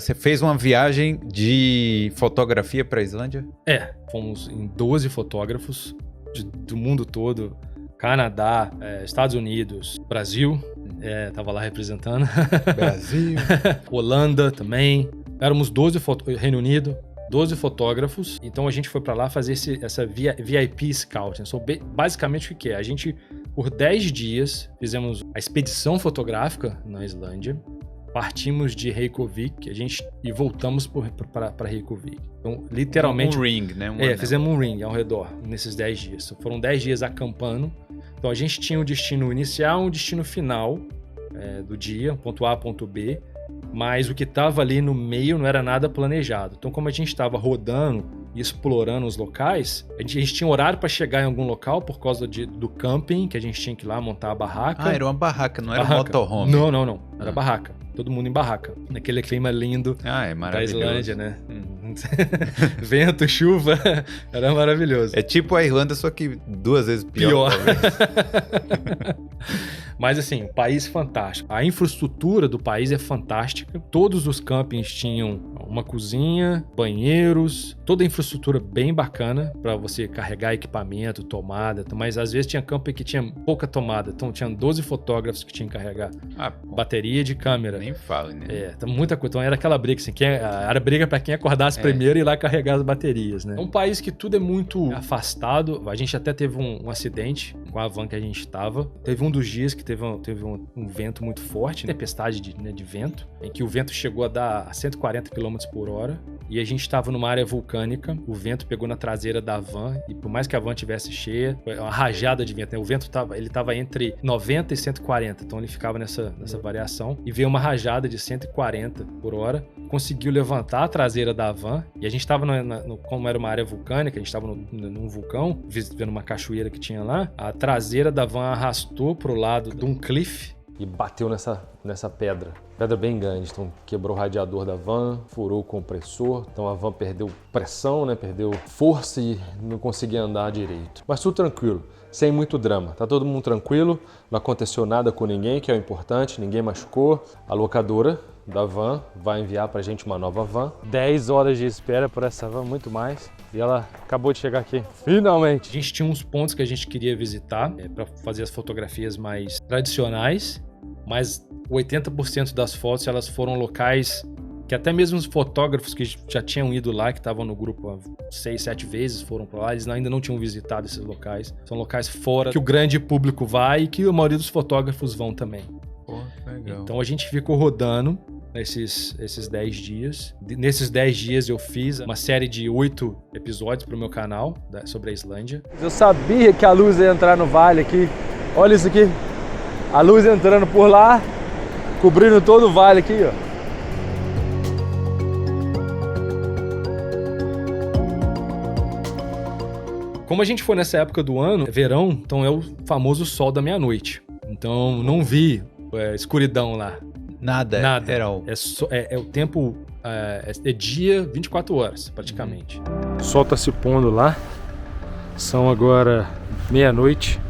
Você fez uma viagem de fotografia para a Islândia? Fomos em 12 fotógrafos do mundo todo. Canadá, Estados Unidos, Brasil, tava lá representando. Brasil. Holanda também. Éramos 12 Reino Unido, 12 fotógrafos. Então a gente foi para lá fazer essa VIP Scouting. Basicamente o que é? A gente, por 10 dias, fizemos a expedição fotográfica na Islândia. Partimos de Reykjavik e voltamos para Reykjavik. Então, literalmente... Um ring, né? Fizemos um ring ao redor nesses 10 dias. Foram 10 dias acampando. Então, a gente tinha um destino inicial e um destino final do dia, ponto A, ponto B. Mas o que estava ali no meio não era nada planejado. Então, como a gente estava rodando e explorando os locais, a gente tinha horário para chegar em algum local por causa do camping, que a gente tinha que ir lá montar a barraca. Era uma barraca, não era um motorhome. Não. Era barraca. Todo mundo em barraca. Naquele clima lindo é maravilhoso. Da Islândia, né? Vento, chuva, era maravilhoso. É tipo a Irlanda, só que 2 vezes pior. Mas assim, o país é fantástico. A infraestrutura do país é fantástica. Todos os campings tinham uma cozinha, banheiros, toda a infraestrutura bem bacana para você carregar equipamento, tomada. Mas às vezes tinha camping que tinha pouca tomada. Então tinha 12 fotógrafos que tinham que carregar bateria de câmera. Nem fale, né? Então muita coisa. Então era aquela briga assim, era briga para quem acordasse primeiro e ir lá carregar as baterias, né? É um país que tudo é muito afastado. A gente até teve um acidente com a van que a gente estava. Teve um dos dias que teve um vento muito forte, tempestade de vento, em que o vento chegou a dar 140 km por hora e a gente estava numa área vulcânica, o vento pegou na traseira da van e por mais que a van estivesse cheia, foi uma rajada de vento, né? O vento estava entre 90 e 140, então ele ficava nessa variação e veio uma rajada de 140 por hora, conseguiu levantar a traseira da van e a gente estava, como era uma área vulcânica, a gente estava num vulcão, vendo uma cachoeira que tinha lá, a traseira da van arrastou pro lado de um cliff e bateu nessa pedra bem grande, então quebrou o radiador da van, furou o compressor, então a van perdeu pressão, né? Perdeu força e não conseguia andar direito. Mas tudo tranquilo, sem muito drama, tá todo mundo tranquilo, não aconteceu nada com ninguém, que é o importante, ninguém machucou. A locadora da van vai enviar pra gente uma nova van. 10 horas de espera por essa van, muito mais. E ela acabou de chegar aqui, finalmente. A gente tinha uns pontos que a gente queria visitar para fazer as fotografias mais tradicionais, mas 80% das fotos elas foram locais que até mesmo os fotógrafos que já tinham ido lá, que estavam no grupo 6, 7 vezes, foram para lá, eles ainda não tinham visitado esses locais. São locais fora que o grande público vai e que a maioria dos fotógrafos vão também. Pô, legal. Então a gente ficou rodando esses 10 dias. Nesses 10 dias eu fiz uma série de 8 episódios para o meu canal sobre a Islândia. Eu sabia que a luz ia entrar no vale aqui. Olha isso aqui. A luz entrando por lá, cobrindo todo o vale aqui, ó. Como a gente foi nessa época do ano, verão, então é o famoso sol da meia-noite. Então não vi escuridão lá. Nada. É o tempo, é dia 24 horas, praticamente. O sol tá se pondo lá, são agora meia-noite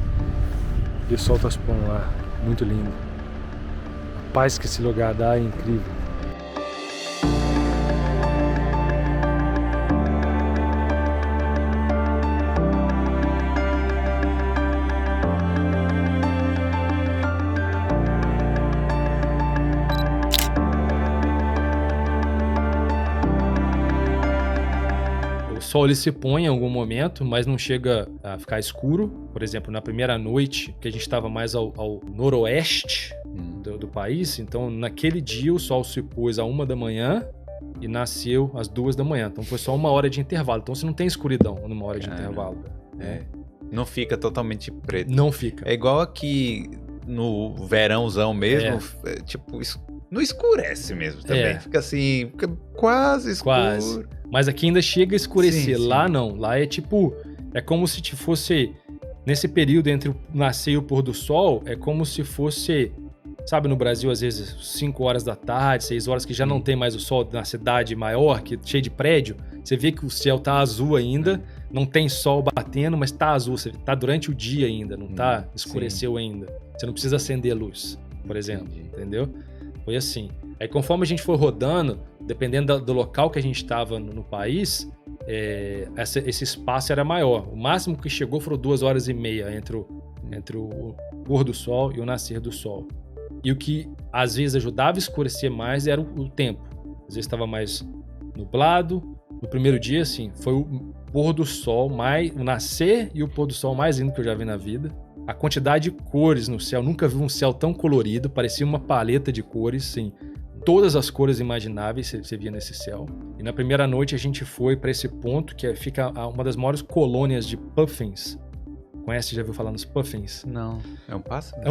e o sol tá se pondo lá, muito lindo. A paz que esse lugar dá é incrível. O sol ele se põe em algum momento, mas não chega a ficar escuro. Por exemplo, na primeira noite, que a gente estava mais ao noroeste do país, então naquele dia o sol se pôs à 1 da manhã e nasceu às 2 da manhã. Então foi só 1 hora de intervalo. Então você não tem escuridão numa hora de intervalo. Não fica totalmente preto. Não fica. É igual aqui no verãozão mesmo, tipo, não escurece mesmo também. Fica assim, fica quase escuro. Quase. Mas aqui ainda chega a escurecer. Sim. Lá não. Lá é tipo... É como se fosse... Nesse período entre o nascer e o pôr do sol, é como se fosse... Sabe, no Brasil, às vezes, 5 horas da tarde, 6 horas, que já não tem mais o sol na cidade maior, que cheio de prédio. Você vê que o céu tá azul ainda, não tem sol batendo, mas tá azul. Você tá durante o dia ainda, não tá escureceu ainda. Você não precisa acender a luz, por exemplo. Entendeu? Foi assim. Aí conforme a gente foi rodando, dependendo do local que a gente estava no país, esse espaço era maior. O máximo que chegou foram 2 horas e meia entre o pôr do sol e o nascer do sol. E o que às vezes ajudava a escurecer mais era o tempo. Às vezes estava mais nublado. No primeiro dia, assim, foi o pôr do sol o nascer e o pôr do sol mais lindo que eu já vi na vida. A quantidade de cores no céu, nunca vi um céu tão colorido, parecia uma paleta de cores, assim, todas as cores imagináveis você via nesse céu. E na primeira noite a gente foi para esse ponto que fica uma das maiores colônias de puffins. Conhece? Já ouviu falar nos puffins? Não. É um pássaro?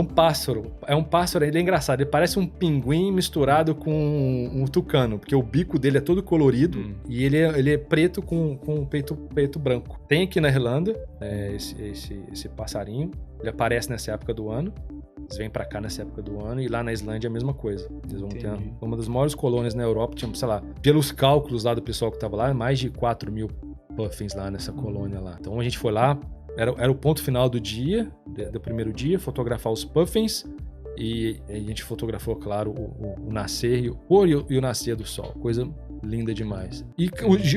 É um pássaro, ele é engraçado. Ele parece um pinguim misturado com um tucano, porque o bico dele é todo colorido e ele é preto com um peito branco. Tem aqui na Irlanda esse passarinho. Ele aparece nessa época do ano. Eles vêm pra cá nessa época do ano e lá na Islândia é a mesma coisa. Eles vão ter uma das maiores colônias na Europa. Tinha, sei lá, pelos cálculos lá do pessoal que tava lá, mais de 4.000 puffins lá nessa colônia lá. Então a gente foi lá. Era o ponto final do dia, do primeiro dia, fotografar os puffins e a gente fotografou, claro, o nascer e o nascer do sol. Coisa linda demais. E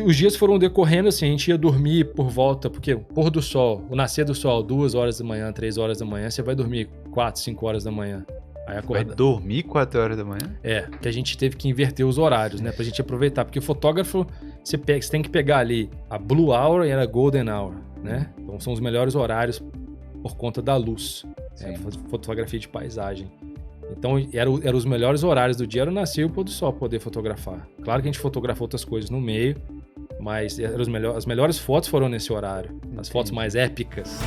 os dias foram decorrendo assim, a gente ia dormir por volta, porque o pôr do sol, o nascer do sol, 2 horas da manhã, 3 horas da manhã, você vai dormir 4, 5 horas da manhã. Aí vai dormir 4 horas da manhã? Que a gente teve que inverter os horários, né? Pra gente aproveitar. Porque o fotógrafo, você tem que pegar ali a Blue Hour e a Golden Hour, né? Então são os melhores horários por conta da luz. Fotografia de paisagem. Então eram os melhores horários do dia, era o nascer e o pôr do sol poder fotografar. Claro que a gente fotografou outras coisas no meio, mas as melhores fotos foram nesse horário. As fotos mais épicas.